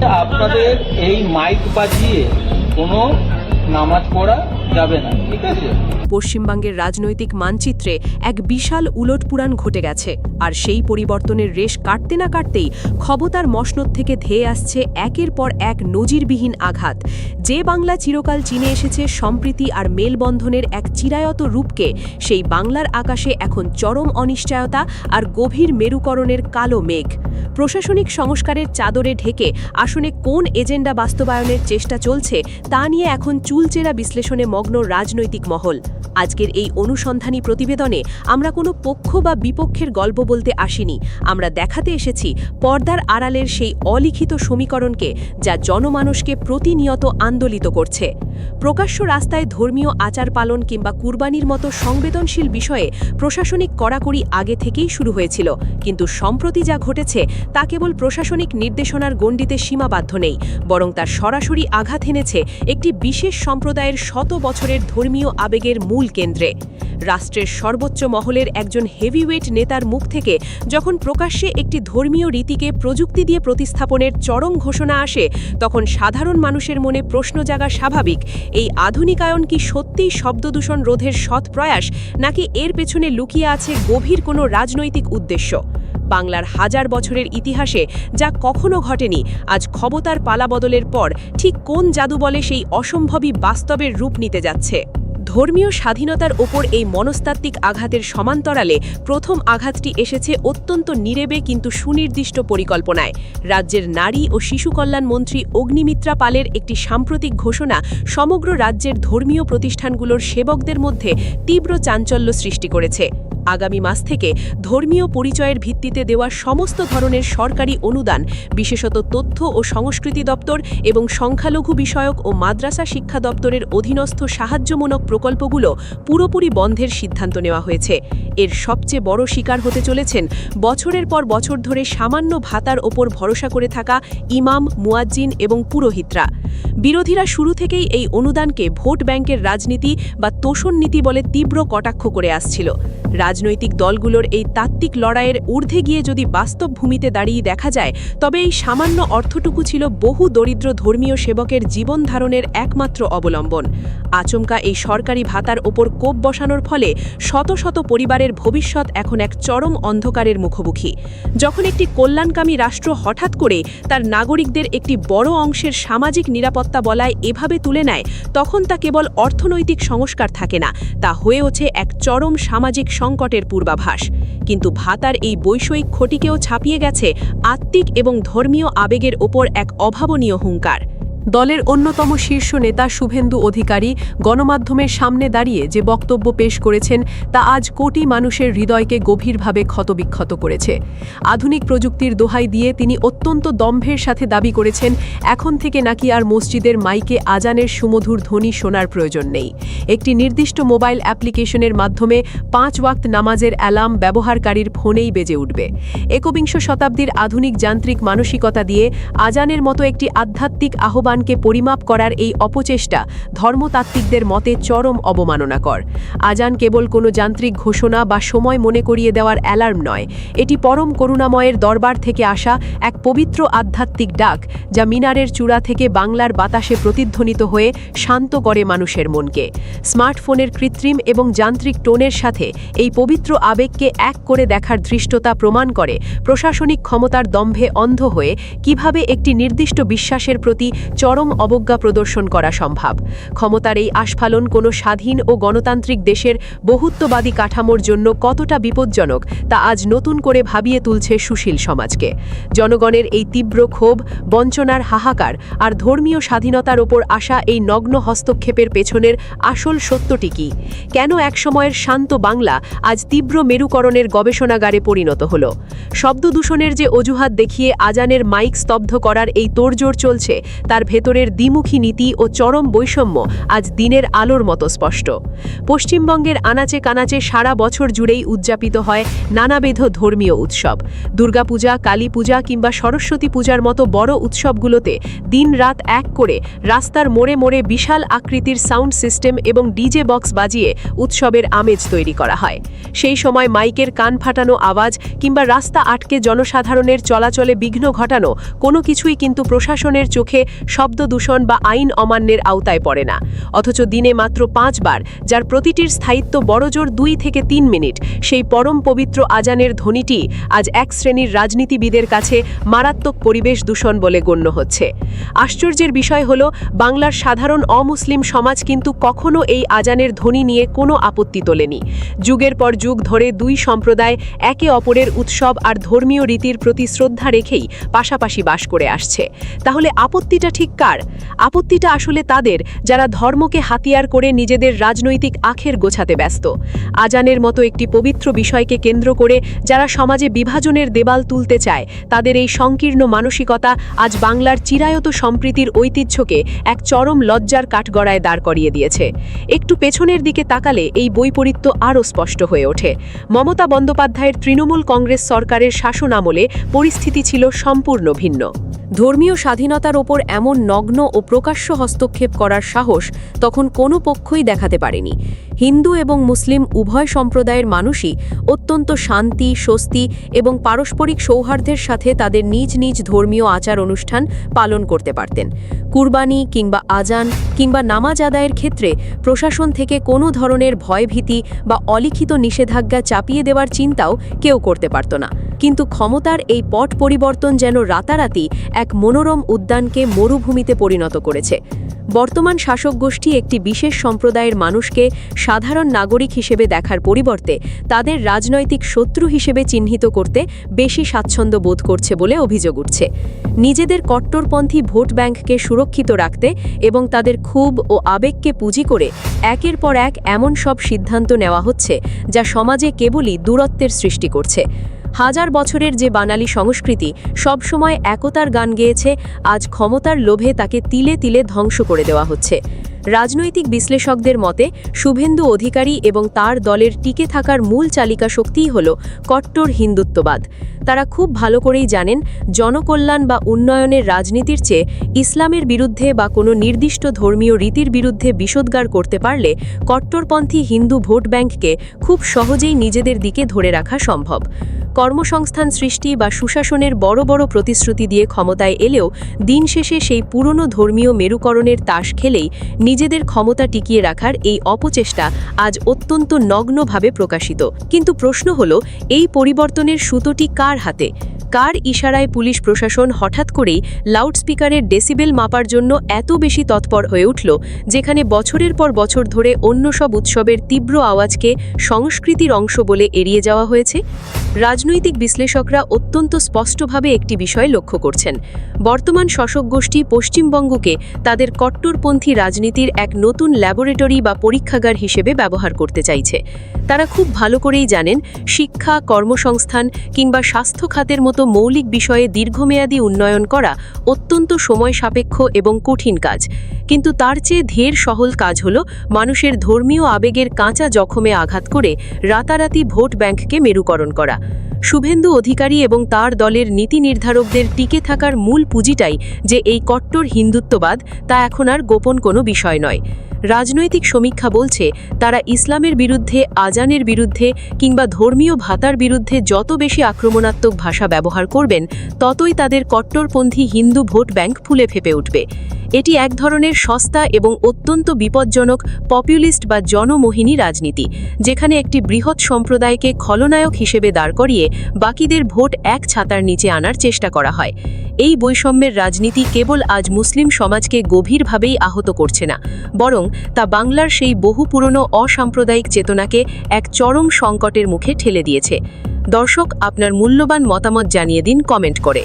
আপনাদের এই মাইক বাজিয়ে কোনো নামাজ পড়া যাবে না, ঠিক আছে? পশ্চিমবঙ্গের রাজনৈতিক মানচিত্রে এক বিশাল উলটপুরাণ ঘটে গেছে, আর সেই পরিবর্তনের রেশ কাটতে না কাটতেই ক্ষমতার মসনদ থেকে ধেয়ে আসছে একের পর এক নজিরবিহীন আঘাত। যে বাংলা চিরকাল চিনে এসেছে সম্প্রীতি আর মেলবন্ধনের এক চিরায়ত রূপকে, সেই বাংলার আকাশে এখন চরম অনিশ্চয়তা আর গভীর মেরুকরণের কালো মেঘ। প্রশাসনিক সংস্কারের চাদরে ঢেকে আসনে কোন এজেন্ডা বাস্তবায়নের চেষ্টা চলছে তা নিয়ে এখন চুলচেরা বিশ্লেষণে মগ্ন রাজনৈতিক মহল। আজকের এই অনুসন্ধানী প্রতিবেদনে আমরা কোনো পক্ষ বা বিপক্ষের গল্প বলতে আসিনি, আমরা দেখাতে এসেছি পর্দার আড়ালের সেই অলিখিত সমীকরণকে, যা জনমানসকে প্রতিনিয়ত আন্দোলিত করছে। প্রকাশ্য রাস্তায় ধর্মীয় আচার পালন কিংবা কুরবানির মতো সংবেদনশীল বিষয়ে প্রশাসনিক কড়াকড়ি আগে থেকেই শুরু হয়েছিল, কিন্তু সম্প্রতি যা ঘটেছে তা কেবল প্রশাসনিক নির্দেশনার গণ্ডিতে সীমাবদ্ধ নেই, বরং তার সরাসরি আঘাত এনেছে একটি বিশেষ সম্প্রদায়ের শত বছরের ধর্মীয় আবেগের মূল কেন্দ্রে। রাষ্ট্রের সর্বোচ্চ মহলের একজন হেভিওয়েট নেতার মুখ থেকে যখন প্রকাশ্যে একটি ধর্মীয় রীতিকে প্রযুক্তি দিয়ে প্রতিস্থাপনের চরম ঘোষণা আসে, তখন সাধারণ মানুষের মনে প্রশ্ন জাগা স্বাভাবিক, এই আধুনিকায়ন কি সত্যিই শব্দদূষণ রোধের সৎ প্রয়াস, নাকি এর পেছনে লুকিয়ে আছে গভীর কোনো রাজনৈতিক উদ্দেশ্য? বাংলার হাজার বছরের ইতিহাসে যা কখনো ঘটেনি, আজ ক্ষমতার পালাবদলের পর ঠিক কোন জাদুবলে সেই অসম্ভবই বাস্তবের রূপ নিতে যাচ্ছে? ধর্মীয় স্বাধীনতার ওপর এই মনস্তাত্ত্বিক আঘাতের সমান্তরালে প্রথম আঘাতটি এসেছে অত্যন্ত নীরবে কিন্তু সুনির্দিষ্ট পরিকল্পনায়। রাজ্যের নারী ও শিশু কল্যাণ মন্ত্রী অগ্নিমিত্রা পালের একটি সাম্প্রতিক ঘোষণা সমগ্র রাজ্যের ধর্মীয় প্রতিষ্ঠানগুলোর সেবকদের মধ্যে তীব্র চাঞ্চল্য সৃষ্টি করেছে। আগামী মাস থেকে ধর্মীয় পরিচয়ের ভিত্তিতে দেওয়া সমস্ত ধরনের সরকারি অনুদান, বিশেষত তথ্য ও সংস্কৃতি দপ্তর এবং সংখ্যালঘু বিষয়ক ও মাদ্রাসা শিক্ষা দপ্তরের অধীনস্থ সাহায্যমূলক প্রকল্পগুলো পুরোপুরি বন্ধের সিদ্ধান্ত নেওয়া হয়েছে। এর সবচেয়ে বড় শিকার হতে চলেছেন বছরের পর বছর ধরে সামান্য ভাতার ওপর ভরসা করে থাকা ইমাম, মুয়াজ্জিন এবং পুরোহিতরা। বিরোধীরা শুরু থেকেই এই অনুদানকে ভোট ব্যাংকের রাজনীতি বা তোষণ নীতি বলে তীব্র কটাক্ষ করে আসছিল। রাজনৈতিক দলগুলোর এই তাত্ত্বিক লড়াইয়ের ঊর্ধ্বে গিয়ে যদি বাস্তব ভূমিতে দাঁড়িয়ে দেখা যায়, তবে এই সামান্য অর্থটুকু ছিল বহু দরিদ্র ধর্মীয় সেবকের জীবন ধারণের একমাত্র অবলম্বন। আচমকা এই সরকারি ভাতার ওপর কোপ বসানোর ফলে শত শত পরিবারের ভবিষ্যৎ এখন এক চরম অন্ধকারের মুখোমুখি। যখন একটি কল্যাণকামী রাষ্ট্র হঠাৎ করে তার নাগরিকদের একটি বড় অংশের সামাজিক নিরাপত্তা বলায় এভাবে তুলে নেয়, তখন তা কেবল অর্থনৈতিক সংস্কার থাকে না, তা হয়ে ওঠে এক চরম সামাজিক সংকটের পূর্বাভাস। কিন্তু ভাতার এই বৈষয়িক ক্ষতিকেও ছাপিয়ে গেছে আত্মিক এবং ধর্মীয় আবেগের ওপর এক অভাবনীয় হুঙ্কার। দলের অন্যতম শীর্ষ নেতা শুভেন্দু অধিকারী গণমাধ্যমের সামনে দাঁড়িয়ে যে বক্তব্য পেশ করেছেন, তা আজ কোটি মানুষের হৃদয়কে গভীরভাবে ক্ষতবিক্ষত করেছে। আধুনিক প্রযুক্তির দোহাই দিয়ে তিনি অত্যন্ত দম্ভের সাথে দাবি করেছেন, এখন থেকে নাকি আর মসজিদের মাইকে আজানের সুমধুর ধ্বনি শোনার প্রয়োজন নেই। একটি নির্দিষ্ট মোবাইল অ্যাপ্লিকেশনের মাধ্যমে 5 ওয়াক্ত নামাজের অ্যালার্ম ব্যবহারকারীর ফোনেই বেজে উঠবে। একবিংশ শতাব্দীর আধুনিক যান্ত্রিক মানসিকতা দিয়ে আজানের মতো একটি আধ্যাত্মিক আহ্বানকে পরিমাপ করার এই অপচেষ্টা ধর্মতাত্ত্বিকদের মতে চরম অবমাননাকর। আজান কেবল কোনো যান্ত্রিক ঘোষণা বা সময় মনে করিয়ে দেওয়ার অ্যালার্ম নয়, এটি পরম করুণাময়ের দরবার থেকে আসা এক পবিত্র আধ্যাত্মিক ডাক, যা মিনারের চূড়া থেকে বাংলার বাতাসে প্রতিধ্বনিত হয়ে শান্ত করে মানুষের মনকে। স্মার্টফোনের কৃত্রিম এবং যান্ত্রিক টোনের সাথে এই পবিত্র আবেগকে এক করে দেখার ধৃষ্টতা প্রমাণ করে প্রশাসনিক ক্ষমতার দম্ভে অন্ধ হয়ে কিভাবে একটি নির্দিষ্ট বিশ্বাসের প্রতি চরম অবজ্ঞা প্রদর্শন করা সম্ভব। ক্ষমতার এই আস্ফালন কোনো স্বাধীন ও গণতান্ত্রিক দেশের বহুত্ববাদী কাঠামোর জন্য কতটা বিপজ্জনক, তা আজ নতুন করে ভাবিয়ে তুলছে সুশীল সমাজকে। জনগণের এই তীব্র ক্ষোভ, বঞ্চনার হাহাকার আর ধর্মীয় স্বাধীনতার ওপর আসা এই নগ্ন হস্তক্ষেপের পেছনের আসল সত্যটি কি? কেন একসময়ের শান্ত বাংলা আজ তীব্র মেরুকরণের গবেষণাগারে পরিণত হল? শব্দদূষণের যে অজুহাত দেখিয়ে আজানের মাইক স্তব্ধ করার এই তোড়জোড় চলছে, তার ভেতরের দ্বিমুখী নীতি ও চরম বৈষম্য আজ দিনের আলোর মতো স্পষ্ট। পশ্চিমবঙ্গের আনাচে কানাচে সারা বছর জুড়েই উদযাপিত হয় নানাবিধ ধর্মীয় উৎসব। দুর্গাপূজা, কালী পূজা কিংবা সরস্বতী পূজার মতো বড় উৎসবগুলোতে দিন-রাত এক করে রাস্তার মোড়ে মোড়ে বিশাল আকৃতির সাউন্ড সিস্টেম এবং ডিজে বক্স বাজিয়ে উৎসবের আমেজ তৈরি করা হয়। সেই সময় মাইকের কান ফাটানো আওয়াজ কিংবা রাস্তা আটকে জনসাধারণের চলাচলে বিঘ্ন ঘটানো কোনো কিছুই কিন্তু প্রশাসনের চোখে শব্দ দূষণ বা আইন অমান্যের আওতায় পড়ে না। অথচ দিনে মাত্র 5 বার, যার প্রতিটির স্থায়িত্ব বড়জোর 2 থেকে 3 মিনিট, সেই পরম পবিত্র আজানের ধ্বনিটি আজ এক শ্রেণীর রাজনীতিবিদের কাছে মারাত্মক পরিবেশ দূষণ বলে গণ্য হচ্ছে। আশ্চর্যের বিষয় হল, বাংলার সাধারণ অমুসলিম সমাজ কিন্তু কখনো এই আজানের ধ্বনি নিয়ে কোনো আপত্তি তোলেনি। যুগের পর যুগ ধরে দুই সম্প্রদায় একে অপরের উৎসব আর ধর্মীয় রীতির প্রতি শ্রদ্ধা রেখেই পাশাপাশি বাস করে আসছে। তাহলে আপত্তিটা ঠিক কার? আপত্তিটা আসলে তাদের, যারা ধর্মকে হাতিয়ার করে নিজেদের রাজনৈতিক আখের গোছাতে ব্যস্ত। আজানের মতো একটি পবিত্র বিষয়কে কেন্দ্র করে যারা সমাজে বিভাজনের দেওয়াল তুলতে চায়, তাদের এই সংকীর্ণ মানসিকতা আজ বাংলার চিরায়ত সম্প্রীতির ঐতিহ্যকে এক চরম লজ্জার কাঠগড়ায় দাঁড় করিয়ে দিয়েছে। একটু পেছনের দিকে তাকালে এই বৈপরীত্য আরও স্পষ্ট হয়ে ওঠে। মমতা বন্দ্যোপাধ্যায়ের তৃণমূল কংগ্রেস সরকারের শাসন আমলে পরিস্থিতি ছিল সম্পূর্ণ ভিন্ন। ধর্মীয় স্বাধীনতার ওপর এমন নগ্ন ও প্রকাশ্য হস্তক্ষেপ করার সাহস তখন কোনো পক্ষই দেখাতে পারেনি। হিন্দু এবং মুসলিম উভয় সম্প্রদায়ের মানুষই অত্যন্ত শান্তি, স্বস্তি এবং পারস্পরিক সৌহার্দ্যের সাথে তাদের নিজ নিজ ধর্মীয় আচার অনুষ্ঠান পালন করতে পারতেন। কুরবানি কিংবা আজান কিংবা নামাজ আদায়ের ক্ষেত্রে প্রশাসন থেকে কোনো ধরনের ভয়ভীতি বা অলিখিত নিষেধাজ্ঞা চাপিয়ে দেওয়ার চিন্তাও কেউ করতে পারত না। কিন্তু ক্ষমতার এই পট পরিবর্তন যেন রাতারাতি এক মনোরম উদ্যানকে মরুভূমিতে পরিণত করেছে। বর্তমান শাসক গোষ্ঠী একটি বিশেষ সম্প্রদায়ের মানুষকে সাধারণ নাগরিক হিসেবে দেখার পরিবর্তে তাদের রাজনৈতিক শত্রু হিসেবে চিহ্নিত করতে বেশি স্বাচ্ছন্দ্য বোধ করছে বলে অভিযোগ উঠছে। নিজেদের কট্টরপন্থী ভোট ব্যাংককে সুরক্ষিত রাখতে এবং তাদের ক্ষোভ ও আবেগকে পুঁজি করে একের পর এক এমন সব সিদ্ধান্ত নেওয়া হচ্ছে যা সমাজে কেবলই দূরত্বের সৃষ্টি করছে। হাজার বছরের যে বাঙালি সংস্কৃতি সবসময় একতার গান গেয়েছে, আজ ক্ষমতার লোভে তাকে তিলে তিলে ধ্বংস করে দেওয়া হচ্ছে। রাজনৈতিক বিশ্লেষকদের মতে শুভেন্দু অধিকারী এবং তার দলের টিকে থাকার মূল চালিকা শক্তিই হল কট্টর হিন্দুত্ববাদ। তারা খুব ভালো করেই জানেন, জনকল্যাণ বা উন্নয়নের রাজনীতির চেয়ে ইসলামের বিরুদ্ধে বা কোনো নির্দিষ্ট ধর্মীয় রীতির বিরুদ্ধে বিষোদ্গার করতে পারলে কট্টরপন্থী হিন্দু ভোট ব্যাংককে খুব সহজেই নিজেদের দিকে ধরে রাখা সম্ভব। কর্মসংস্থান সৃষ্টি বা সুশাসনের বড় বড় প্রতিশ্রুতি দিয়ে ক্ষমতায় এলেও দিন শেষে সেই পুরনো ধর্মীয় মেরুকরণের তাস খেলেই নিজেদের ক্ষমতা টিকিয়ে রাখার এই অপচেষ্টা আজ অত্যন্ত নগ্নভাবে প্রকাশিত। কিন্তু প্রশ্ন হল, এই পরিবর্তনের সুতোটি কার হাতে? কার ইশারায় পুলিশ প্রশাসন হঠাৎ করেই লাউডস্পিকারের ডেসিবেল মাপার জন্য এত বেশি তৎপর হয়ে উঠল, যেখানে বছরের পর বছর ধরে অন্য সব উৎসবের তীব্র আওয়াজকে সংস্কৃতির অংশ বলে এড়িয়ে যাওয়া হয়েছে? রাজনৈতিক বিশ্লেষকরা অত্যন্ত স্পষ্টভাবে একটি বিষয় লক্ষ্য করছেন। বর্তমান শাসক গোষ্ঠী পশ্চিমবঙ্গকে তাদের কট্টরপন্থী রাজনীতির এক নতুন ল্যাবরেটরি বা পরীক্ষাগার হিসেবে ব্যবহার করতে চাইছে। তারা খুব ভালো করেই জানেন, শিক্ষা, কর্মসংস্থান কিংবা স্বাস্থ্য খাতের মতো মৌলিক বিষয়ে দীর্ঘমেয়াদী উন্নয়ন করা অত্যন্ত সময় সাপেক্ষ এবং কঠিন কাজ। কিন্তু তার চেয়ে ধীর সহল কাজ হল মানুষের ধর্মীয় আবেগের কাঁচা জখমে আঘাত করে রাতারাতি ভোট ব্যাংককে মেরুকরণ করা। শুভেন্দু অধিকারী এবং তার দলের নীতি নির্ধারকদের টিকে থাকার মূল পুঁজিটাই যে এই কট্টর হিন্দুত্ববাদ, তা এখন আর গোপন কোনো বিষয় নয়। রাজনৈতিক সমীক্ষা বলছে, তারা ইসলামের বিরুদ্ধে, আজানের বিরুদ্ধে কিংবা ধর্মীয় ভাতার বিরুদ্ধে যত বেশি আক্রমণাত্মক ভাষা ব্যবহার করবেন, ততই তাদের কট্টরপন্থী হিন্দু ভোট ব্যাংক ফুলে ফেপে উঠবে। এটি এক ধরনের সস্তা এবং অত্যন্ত বিপজ্জনক পপুলিস্ট বা জনমোহিনী রাজনীতি, যেখানে একটি বৃহৎ সম্প্রদায়কে খলনায়ক হিসেবে দাঁড় করিয়ে বাকিদের ভোট এক ছাতার নিচে আনার চেষ্টা করা হয়। এই বৈষম্যের রাজনীতি কেবল আজ মুসলিম সমাজকে গভীরভাবেই আহত করছে না, বরং তা বাংলার সেই বহু পুরনো অসাম্প্রদায়িক চেতনাকে এক চরম সংকটের মুখে ঠেলে দিয়েছে। দর্শক, আপনার মূল্যবান মতামত জানিয়ে দিন কমেন্ট করে।